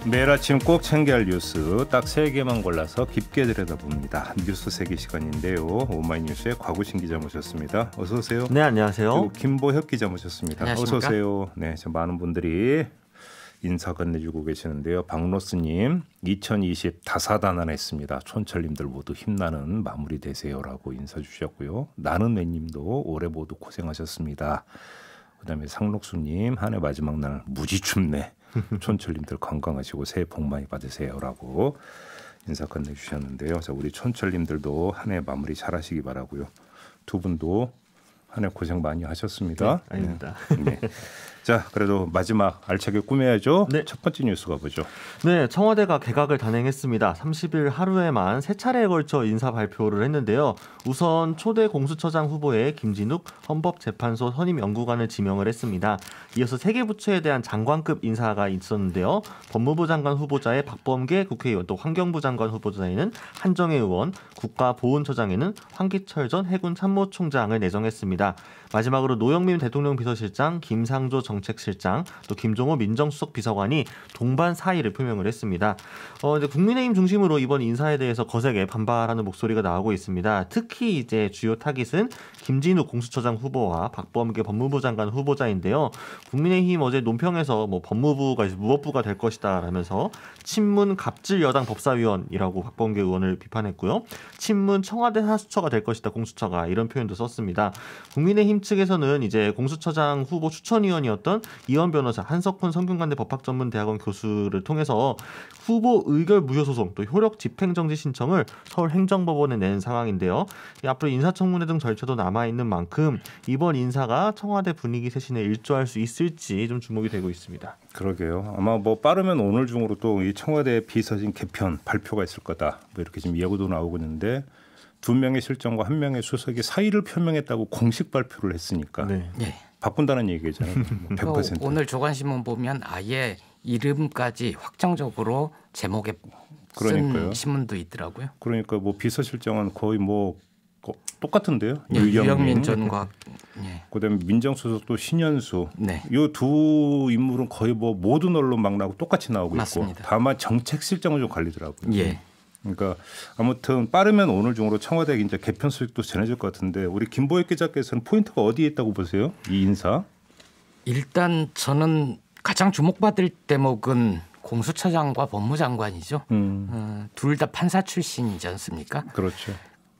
매일 아침 꼭 챙겨야 할 뉴스 딱 3개만 골라서 깊게 들여다봅니다. 뉴스 세계 시간인데요. 오마이뉴스의 곽우신 기자 모셨습니다. 어서 오세요. 네, 안녕하세요. 그리고 김보혁 기자 모셨습니다. 안녕하십니까? 어서 오세요. 네, 저 많은 분들이 인사 건네주고 계시는데요. 박로스님 2020 다사다난했습니다. 촌철님들 모두 힘나는 마무리 되세요라고 인사 주셨고요. 나는 왜님도 올해 모두 고생하셨습니다. 그다음에 상록수님 한 해 마지막 날 무지 춥네. 촌철님들 건강하시고 새해 복 많이 받으세요라고 인사 건네주셨는데요. 자, 우리 촌철님들도 한 해 마무리 잘하시기 바라고요. 두 분도 한 해 고생 많이 하셨습니다. 네, 아닙니다. 네. 자, 그래도 마지막 알차게 꾸며야죠. 네. 첫 번째 뉴스 가보죠. 네, 청와대가 개각을 단행했습니다. 30일 하루에만 3차례에 걸쳐 인사 발표를 했는데요. 우선 초대 공수처장 후보에 김진욱 헌법재판소 선임연구관을 지명을 했습니다. 이어서 3개 부처에 대한 장관급 인사가 있었는데요. 법무부 장관 후보자에 박범계 국회의원, 또 환경부 장관 후보자에는 한정혜 의원, 국가보훈처장에는 황기철 전 해군 참모총장을 내정했습니다. 마지막으로 노영민 대통령 비서실장, 김상조 정책실장, 또 김종호 민정수석 비서관이 동반 사의를 표명을 했습니다. 이제 국민의힘 중심으로 이번 인사에 대해서 거세게 반발하는 목소리가 나오고 있습니다. 특히 이제 주요 타깃은 김진욱 공수처장 후보와 박범계 법무부 장관 후보자인데요. 국민의힘 어제 논평에서 법무부가 이제 무법부가 될 것이다라면서 친문 갑질 여당 법사위원이라고 박범계 의원을 비판했고요. 친문 청와대 사수처가 될 것이다 공수처가 이런 표현도 썼습니다. 국민의힘 측에서는 이제 공수처장 후보 추천위원이었던 이원 변호사, 한석훈 성균관대 법학전문대학원 교수를 통해서 후보 의결 무효 소송 또 효력 집행정지 신청을 서울행정법원에 낸 상황인데요. 앞으로 인사청문회 등 절차도 남아있는 만큼 이번 인사가 청와대 분위기 쇄신에 일조할 수 있을지 좀 주목이 되고 있습니다. 그러게요. 아마 빠르면 오늘 중으로 또 이 청와대 비서진 개편 발표가 있을 거다. 이렇게 지금 예고도 나오고 있는데 2명의 실장과 1명의 수석이 사의를 표명했다고 공식 발표를 했으니까 네. 네. 바꾼다는 얘기잖아요. 100%. 오늘 조간신문 보면 아예 이름까지 확정적으로 제목에 그러니까요. 쓴 신문도 있더라고요. 그러니까 비서실장은 거의 똑같은데요. 예, 유영민 전 과학. 예. 그다음에 민정수석도 신현수. 네. 이 두 인물은 거의 모든 언론 막나고 똑같이 나오고 맞습니다. 있고 다만 정책실장은 좀 갈리더라고요. 예. 그러니까 아무튼 빠르면 오늘 중으로 청와대 이제 개편 소식도 전해질 것 같은데 우리 김보혁 기자께서는 포인트가 어디에 있다고 보세요? 이 인사? 일단 저는 가장 주목받을 대목은 공수처장과 법무장관이죠. 둘 다 판사 출신이지 않습니까? 그렇죠.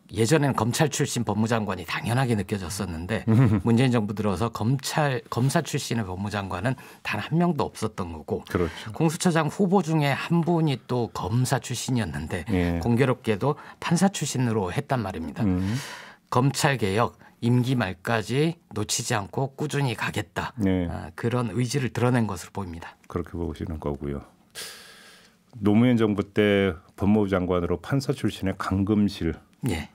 예전에는 검찰 출신 법무장관이 당연하게 느껴졌었는데 문재인 정부 들어서 검사 출신의 법무장관은 단 한 명도 없었던 거고 그렇죠. 공수처장 후보 중에 한 분이 또 검사 출신이었는데 예. 공교롭게도 판사 출신으로 했단 말입니다. 검찰개혁 임기 말까지 놓치지 않고 꾸준히 가겠다. 네. 그런 의지를 드러낸 것으로 보입니다. 그렇게 보시는 거고요. 노무현 정부 때 법무부 장관으로 판사 출신의 강금실 예.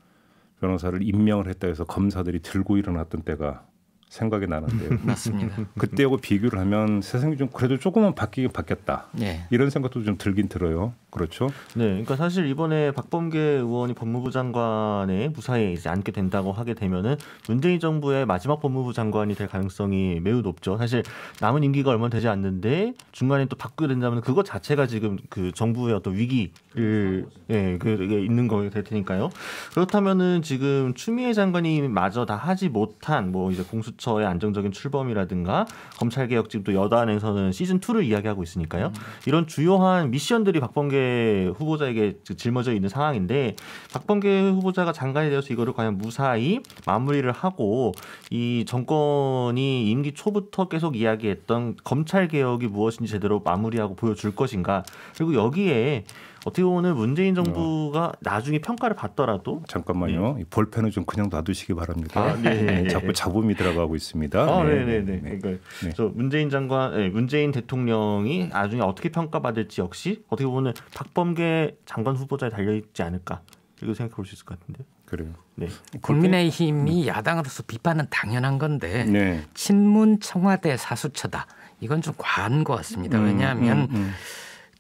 변호사를 임명을 했다 해서 검사들이 들고 일어났던 때가 생각이 나는데요. 맞습니다. 그때하고 비교를 하면 세상이 좀 그래도 조금은 바뀌긴 바뀌었다. 예. 이런 생각도 좀 들긴 들어요. 그렇죠? 네, 그러니까 사실 이번에 박범계 의원이 법무부 장관에 무사히 이제 앉게 된다고 하게 되면은 문재인 정부의 마지막 법무부 장관이 될 가능성이 매우 높죠. 사실 남은 임기가 얼마 되지 않는데 중간에 또 바꾸게 된다면 그것 자체가 지금 그 정부의 어떤 위기를 그게 있는 거게 될 테니까요. 그렇다면은 지금 추미애 장관이 마저 다 하지 못한 이제 공수처의 안정적인 출범이라든가 검찰 개혁 지금 또 여단에서는 시즌 2를 이야기하고 있으니까요. 이런 주요한 미션들이 박범계 후보자에게 짊어져 있는 상황인데 박범계 후보자가 장관이 되어서 이거를 과연 무사히 마무리를 하고 이 정권이 임기 초부터 계속 이야기했던 검찰 개혁이 무엇인지 제대로 마무리하고 보여줄 것인가. 그리고 여기에 어떻게 보면 문재인 정부가 나중에 평가를 받더라도 잠깐만요. 이 볼펜은 좀 그냥 놔두시기 바랍니다. 네. 자꾸 잡음이 들어가고 있습니다. 네네네. 그러니까 저 문재인 대통령이 나중에 어떻게 평가받을지 역시 어떻게 보면 박범계 장관 후보자에 달려 있지 않을까 이렇게 생각해 볼 수 있을 것 같은데요. 그래요. 네. 국민의힘이 야당으로서 비판은 당연한 건데 네. 친문 청와대 사수처다. 이건 좀 과한 것 같습니다. 왜냐하면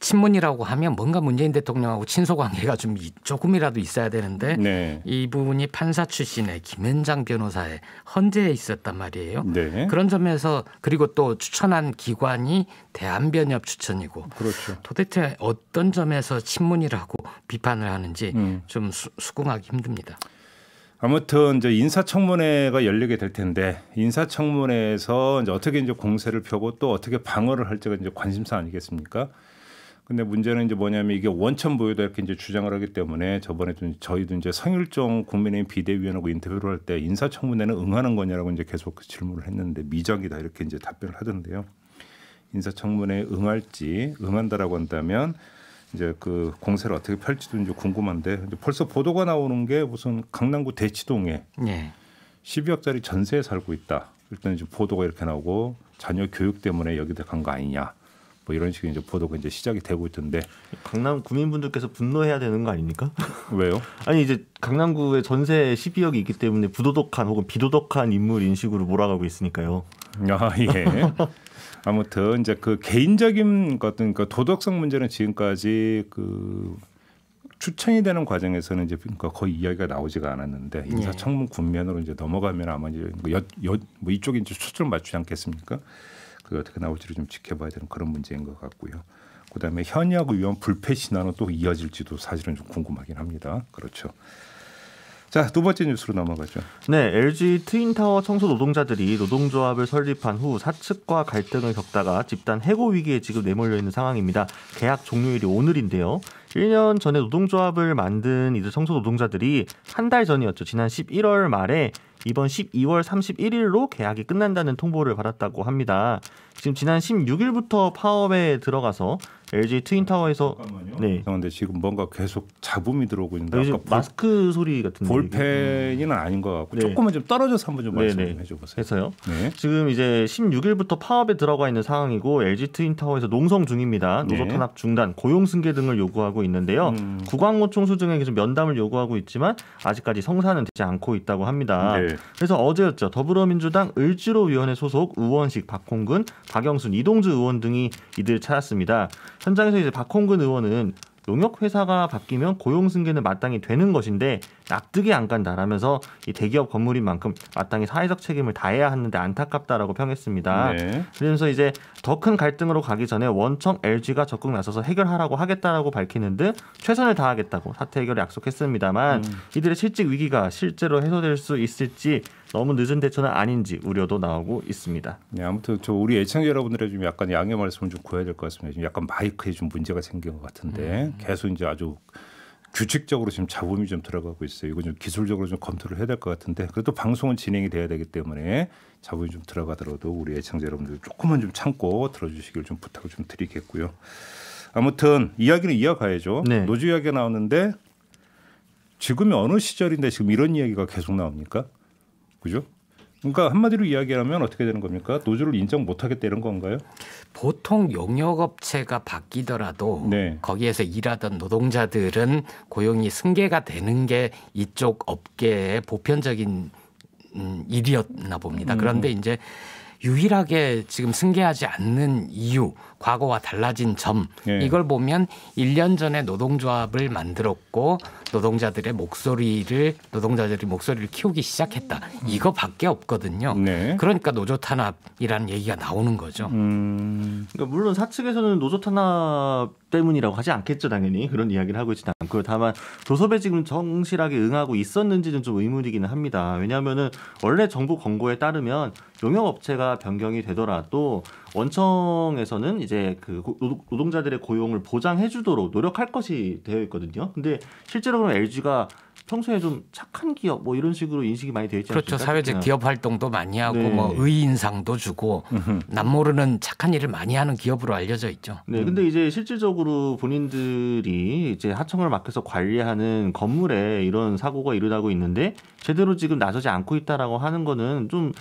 친문이라고 하면 뭔가 문재인 대통령하고 친소 관계가 좀 조금이라도 있어야 되는데 네. 이분이 판사 출신의 김현장 변호사의 헌재에 있었단 말이에요. 네. 그런 점에서 그리고 또 추천한 기관이 대한변협 추천이고 그렇죠. 도대체 어떤 점에서 친문이라고 비판을 하는지 좀 수긍하기 힘듭니다. 아무튼 이제 인사청문회가 열리게 될 텐데 인사청문회에서 이제 어떻게 이제 공세를 펴고 또 어떻게 방어를 할지가 이제 관심사 아니겠습니까? 근데 문제는 이제 뭐냐면 이게 원천 보유다 이렇게 이제 주장을 하기 때문에 저번에 좀 저희도 이제 성일종 국민의힘 비대위원하고 인터뷰를 할 때 인사청문회는 응하는 거냐라고 이제 계속 그 질문을 했는데 미적이다 이렇게 이제 답변을 하던데요. 인사청문회에 응한다라고 한다면 이제 그 공세를 어떻게 펼지도 이제 궁금한데 이제 벌써 보도가 나오는 게 무슨 강남구 대치동에 12억짜리 전세에 살고 있다. 일단 이제 보도가 이렇게 나오고 자녀 교육 때문에 여기다 간 거 아니냐. 뭐 이런 식의 이제 보도가 이제 시작이 되고 있던데 강남 구민분들께서 분노해야 되는 거 아닙니까? 왜요? 아니 이제 강남구에 전세 12억이 있기 때문에 부도덕한 혹은 비도덕한 인물 인식으로 몰아가고 있으니까요. 아 예. 아무튼 이제 그 개인적인 어떤 그 도덕성 문제는 지금까지 그 추천이 되는 과정에서는 이제 그러니까 거의 이야기가 나오지가 않았는데 인사청문 국면으로 이제 넘어가면 아마 이제 뭐 이쪽에 이제 초점을 맞추지 않겠습니까? 그게 어떻게 나올지를 좀 지켜봐야 되는 그런 문제인 것 같고요. 그다음에 현역 의원 불패 신화는 또 이어질지도 사실은 좀 궁금하긴 합니다. 그렇죠. 자, 두 번째 뉴스로 넘어가죠. 네, LG 트윈타워 청소 노동자들이 노동조합을 설립한 후 사측과 갈등을 겪다가 집단 해고 위기에 지금 내몰려 있는 상황입니다. 계약 종료일이 오늘인데요. 1년 전에 노동조합을 만든 이들 청소 노동자들이 한 달 전이었죠. 지난 11월 말에 이번 12월 31일로 계약이 끝난다는 통보를 받았다고 합니다. 지금 지난 16일부터 파업에 들어가서 LG 트윈타워에서 네. 그런데 지금 뭔가 계속 잡음이 들어오고 있는데 아까 마스크 소리 같은데 볼펜은 아닌 것 같고 조금만 좀 떨어져서 한번 좀 말씀 좀 해줘보세요. 해서요. 네. 지금 이제 16일부터 파업에 들어가 있는 상황이고 LG 트윈타워에서 농성 중입니다. 노조 탄압 중단, 고용 승계 등을 요구하고 있는데요. 국왕노총 수등에게 좀 면담을 요구하고 있지만 아직까지 성사는 되지 않고 있다고 합니다. 네. 그래서 어제였죠. 더불어민주당 을지로위원회 소속 우원식, 박홍근, 박영순, 이동주 의원 등이 이들 찾았습니다. 현장에서 이제 박홍근 의원은 용역 회사가 바뀌면 고용 승계는 마땅히 되는 것인데 납득이 안 간다라면서 이 대기업 건물인 만큼 마땅히 사회적 책임을 다해야 하는데 안타깝다라고 평했습니다. 네. 그러면서 이제 더 큰 갈등으로 가기 전에 원청 LG가 적극 나서서 해결하라고 하겠다라고 밝히는 듯 최선을 다하겠다고 사태 해결을 약속했습니다만 이들의 실직 위기가 실제로 해소될 수 있을지 너무 늦은 대처는 아닌지 우려도 나오고 있습니다. 네, 아무튼 저 우리 애청자 여러분들의 좀 약간 양해 말씀을 좀 구해야 될 것 같습니다. 지금 약간 마이크에 좀 문제가 생긴 것 같은데 계속 이제 아주 규칙적으로 지금 잡음이 좀 들어가고 있어요. 이거 좀 기술적으로 좀 검토를 해야 될 것 같은데 그래도 방송은 진행이 돼야 되기 때문에 잡음이 좀 들어가더라도 우리 애청자 여러분들 조금만 좀 참고 들어주시길 좀 부탁을 좀 드리겠고요. 아무튼 이야기는 이어가야죠. 네. 노조 이야기가 나오는데 지금이 어느 시절인데 지금 이런 이야기가 계속 나옵니까? 그죠? 그러니까 한마디로 이야기하면 어떻게 되는 겁니까? 노조를 인정 못하겠다 이런 건가요? 보통 용역업체가 바뀌더라도 거기에서 일하던 노동자들은 고용이 승계가 되는 게 이쪽 업계의 보편적인 일이었나 봅니다. 그런데 이제 유일하게 지금 승계하지 않는 이유, 과거와 달라진 점 이걸 보면 1년 전에 노동조합을 만들었고 노동자들이 목소리를 키우기 시작했다. 이거밖에 없거든요. 그러니까 노조 탄압이라는 얘기가 나오는 거죠. 그러니까 물론 사측에서는 노조 탄압 때문이라고 하지 않겠죠. 당연히 그런 이야기를 하고 있지는 않고요. 다만 조섭에 지금 정실하게 응하고 있었는지는 좀 의문이기는 합니다. 왜냐하면은 원래 정부 권고에 따르면 용역업체가 변경이 되더라도 원청에서는 이제 그 노동자들의 고용을 보장해주도록 노력할 것이 되어 있거든요. 근데 실제로 그럼 LG가 평소에 좀 착한 기업 뭐 이런 식으로 인식이 많이 되어 있지 않습니까? 그렇죠. 사회적 기업 활동도 많이 하고 뭐 의인상도 주고 남모르는 착한 일을 많이 하는 기업으로 알려져 있죠. 네, 근데 이제 실질적으로 본인들이 이제 하청을 맡아서 관리하는 건물에 이런 사고가 일어나고 있는데 제대로 지금 나서지 않고 있다라고 하는 거는 좀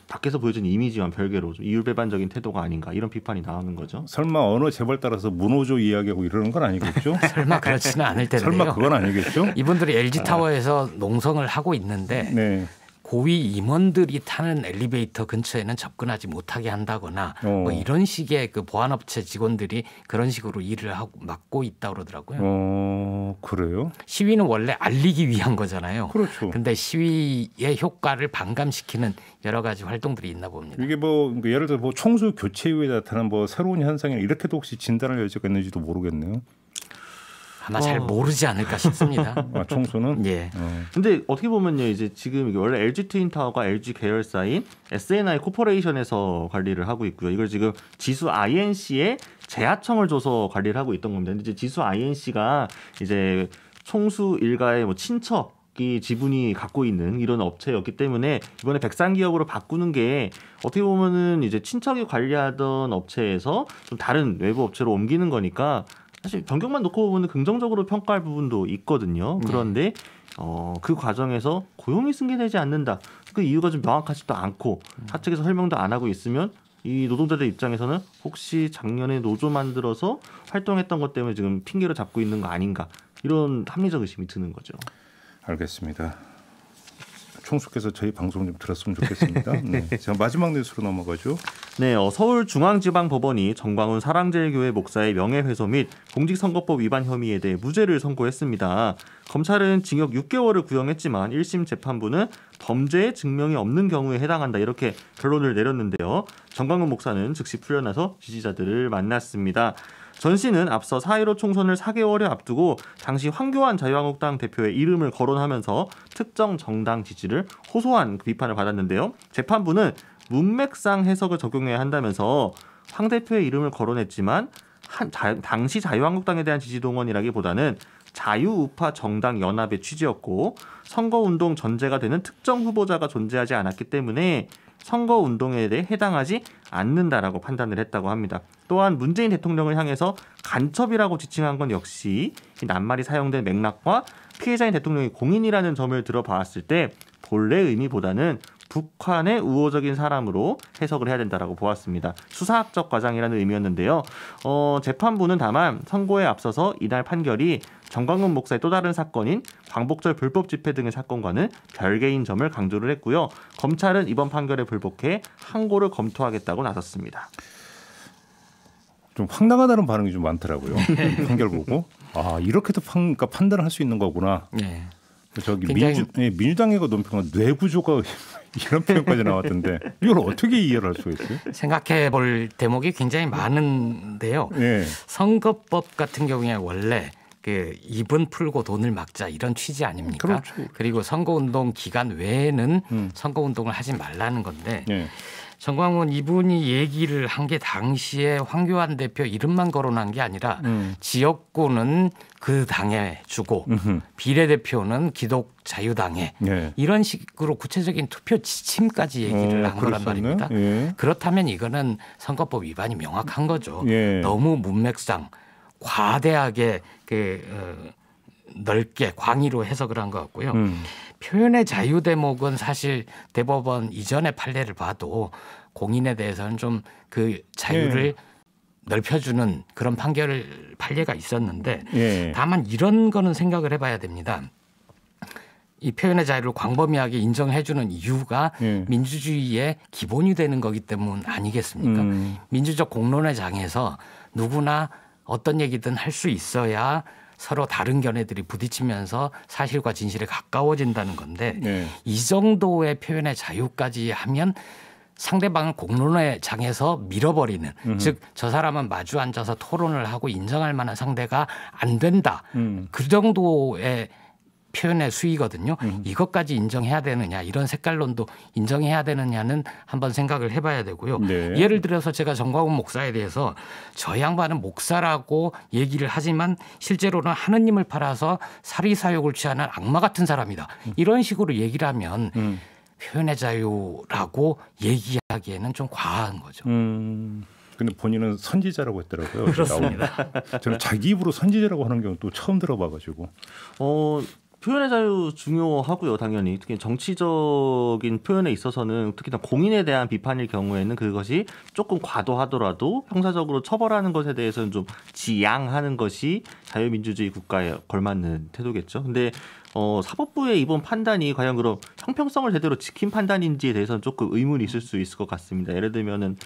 밖에서 보여준 이미지와 별개로 좀 이율배반적인 태도가 아닌가 이런 비판이 나오는 거죠. 설마 어느 재벌 따라서 문호조 이야기하고 이러는 건 아니겠죠? 설마 그렇지는 않을 텐데요. 설마 그건 아니겠죠? 이분들이 LG타워에서 농성을 하고 있는데 고위 임원들이 타는 엘리베이터 근처에는 접근하지 못하게 한다거나 뭐 이런 식의 그 보안업체 직원들이 그런 식으로 일을 하고 맡고 있다 그러더라고요. 그래요? 시위는 원래 알리기 위한 거잖아요. 그렇죠. 근데 시위의 효과를 반감시키는 여러 가지 활동들이 있나 봅니다. 이게 뭐 예를 들어 뭐 총수 교체 이후에 나타난 뭐 새로운 현상이 이렇게도 혹시 진단할 여지가 있는지도 모르겠네요. 아마 잘 모르지 않을까 싶습니다. 총수는? 예. 근데 어떻게 보면요, 이제 지금 이게 원래 LG 트윈타워가 LG 계열사인 SNI 코퍼레이션에서 관리를 하고 있고요. 이걸 지금 지수 INC에 재하청을 줘서 관리를 하고 있던 겁니다. 근데 이제 지수 INC가 이제 총수 일가의 뭐 친척이 지분이 갖고 있는 이런 업체였기 때문에 이번에 백상기업으로 바꾸는 게 어떻게 보면은 이제 친척이 관리하던 업체에서 좀 다른 외부 업체로 옮기는 거니까 사실 변경만 놓고 보면 긍정적으로 평가할 부분도 있거든요. 그런데 그 과정에서 고용이 승계되지 않는다. 그 이유가 좀 명확하지도 않고 사측에서 설명도 안 하고 있으면 이 노동자들 입장에서는 혹시 작년에 노조 만들어서 활동했던 것 때문에 지금 핑계로 잡고 있는 거 아닌가 이런 합리적 의심이 드는 거죠. 알겠습니다. 총수께서 저희 방송 좀 들었으면 좋겠습니다. 네. 자, 마지막 뉴스로 넘어가죠. 네, 서울중앙지방법원이 정광훈 사랑제일교회 목사의 명예훼손 및 공직선거법 위반 혐의에 대해 무죄를 선고했습니다. 검찰은 징역 6개월을 구형했지만 1심 재판부는 범죄의 증명이 없는 경우에 해당한다 이렇게 결론을 내렸는데요. 정광훈 목사는 즉시 풀려나서 지지자들을 만났습니다. 전 씨는 앞서 4.15 총선을 4개월여 앞두고 당시 황교안 자유한국당 대표의 이름을 거론하면서 특정 정당 지지를 호소한 비판을 받았는데요. 재판부는 문맥상 해석을 적용해야 한다면서 황 대표의 이름을 거론했지만 당시 자유한국당에 대한 지지 동원이라기보다는 자유우파 정당 연합의 취지였고 선거운동 전제가 되는 특정 후보자가 존재하지 않았기 때문에 선거운동에 대해 해당하지 않는다라고 판단을 했다고 합니다. 또한 문재인 대통령을 향해서 간첩이라고 지칭한 건 역시 낱말이 사용된 맥락과 피해자인 대통령이 공인이라는 점을 들어봤을 때 본래 의미보다는 북한의 우호적인 사람으로 해석을 해야 된다라고 보았습니다. 수사학적 과장이라는 의미였는데요. 재판부는 다만 선고에 앞서서 이날 판결이 정광훈 목사의 또 다른 사건인 광복절 불법 집회 등의 사건과는 별개인 점을 강조를 했고요. 검찰은 이번 판결에 불복해 항고를 검토하겠다고 나섰습니다. 좀 황당하다는 반응이 좀 많더라고요. 판결 보고 이렇게도 그러니까 판단을 할 수 있는 거구나. 네. 저기 민주당이가 논평은 뇌구조가 이런 표현까지 나왔던데 이걸 어떻게 이해를 할 수가 있어요? 생각해 볼 대목이 굉장히 많은데요. 네. 선거법 같은 경우에 원래 그 입은 풀고 돈을 막자 이런 취지 아닙니까? 그렇죠. 그리고 선거운동 기간 외에는 선거운동을 하지 말라는 건데 네. 정광훈 이분이 얘기를 한 게 당시에 황교안 대표 이름만 거론한 게 아니라 지역구는 그 당에 주고 비례대표는 기독자유당에 이런 식으로 구체적인 투표 지침까지 얘기를 한 거란 말입니다. 그렇다면 이거는 선거법 위반이 명확한 거죠. 너무 문맥상 과대하게 넓게 광의로 해석을 한 것 같고요. 표현의 자유 대목은 사실 대법원 이전의 판례를 봐도 공인에 대해서는 좀 그 자유를 넓혀주는 그런 판례가 있었는데 다만 이런 거는 생각을 해봐야 됩니다. 이 표현의 자유를 광범위하게 인정해주는 이유가 민주주의의 기본이 되는 거기 때문 아니겠습니까? 민주적 공론의 장에서 누구나 어떤 얘기든 할 수 있어야 서로 다른 견해들이 부딪히면서 사실과 진실에 가까워진다는 건데 이 정도의 표현의 자유까지 하면 상대방을 공론의 장에서 밀어버리는 즉 저 사람은 마주 앉아서 토론을 하고 인정할 만한 상대가 안 된다. 그 정도의 표현의 수위거든요. 이것까지 인정해야 되느냐 이런 색깔론도 인정해야 되느냐는 한번 생각을 해봐야 되고요. 예를 들어서 제가 정광훈 목사에 대해서 저 양반은 목사라고 얘기를 하지만 실제로는 하느님을 팔아서 사리사욕을 취하는 악마 같은 사람이다. 이런 식으로 얘기를 하면 표현의 자유라고 얘기하기에는 좀 과한 거죠. 근데 본인은 선지자라고 했더라고요. 그렇습니다. 저는 자기 입으로 선지자라고 하는 경우 또 처음 들어봐가지고. 표현의 자유 중요하고요. 당연히 특히 정치적인 표현에 있어서는 특히나 공인에 대한 비판일 경우에는 그것이 조금 과도하더라도 형사적으로 처벌하는 것에 대해서는 좀 지양하는 것이 자유민주주의 국가에 걸맞는 태도겠죠. 근데 사법부의 이번 판단이 과연 그럼 형평성을 제대로 지킨 판단인지에 대해서는 조금 의문이 있을 수 있을 것 같습니다. 예를 들면은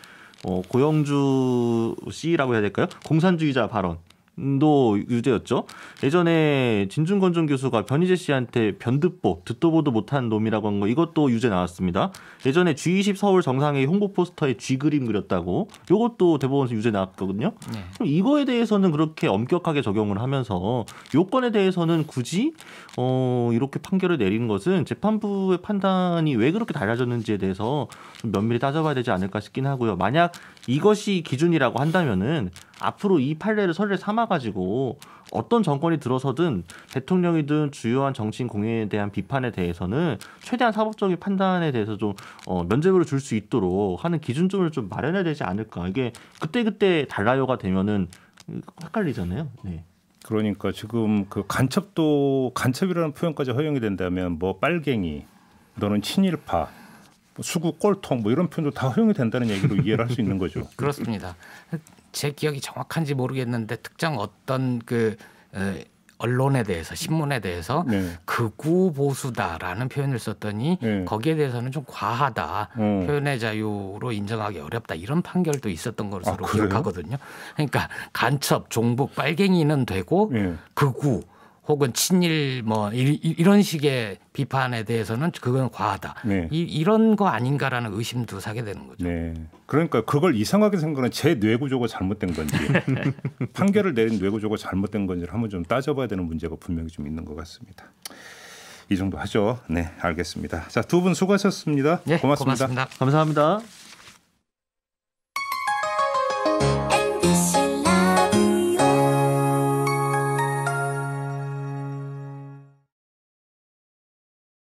고영주 씨라고 해야 될까요? 공산주의자 발언도 유죄였죠. 예전에 진중권 교수가 변희재 씨한테 변듣보, 듣도 보도 못한 놈이라고 한 거 이것도 유죄 나왔습니다. 예전에 G20 서울 정상회의 홍보 포스터에 G 그림 그렸다고 이것도 대법원에서 유죄 나왔거든요. 네. 그럼 이거에 대해서는 그렇게 엄격하게 적용을 하면서 요건에 대해서는 굳이 이렇게 판결을 내린 것은 재판부의 판단이 왜 그렇게 달라졌는지에 대해서 좀 면밀히 따져봐야 되지 않을까 싶긴 하고요. 만약 이것이 기준이라고 한다면은 앞으로 이 판례를 선례 삼아가지고 어떤 정권이 들어서든 대통령이든 주요한 정치인 공인에 대한 비판에 대해서는 최대한 사법적인 판단에 대해서 좀 면죄부를 줄 수 있도록 하는 기준점을 좀 마련해야 되지 않을까. 이게 그때 달라요가 되면은 헷갈리잖아요. 네. 그러니까 지금 그 간첩이라는 표현까지 허용이 된다면 뭐 빨갱이, 너는 친일파, 수구 꼴통 뭐 이런 표현도 다 허용이 된다는 얘기로 이해를 할 수 있는 거죠. 그렇습니다. 제 기억이 정확한지 모르겠는데 특정 어떤 그 언론에 대해서 신문에 대해서 네. 극우 보수다라는 표현을 썼더니 네. 거기에 대해서는 좀 과하다. 표현의 자유로 인정하기 어렵다. 이런 판결도 있었던 것으로 기억하거든요. 그러니까 간첩, 종북, 빨갱이는 되고 네. 극우 혹은 친일 뭐 이런 식의 비판에 대해서는 그건 과하다. 네. 이런 거 아닌가라는 의심도 사게 되는 거죠. 네. 그러니까 그걸 이상하게 생각하는 제 뇌구조가 잘못된 건지 판결을 내린 뇌구조가 잘못된 건지를 한번 좀 따져봐야 되는 문제가 분명히 좀 있는 것 같습니다. 이 정도 하죠. 네, 알겠습니다. 자, 두 분 수고하셨습니다. 네, 고맙습니다. 고맙습니다. 감사합니다.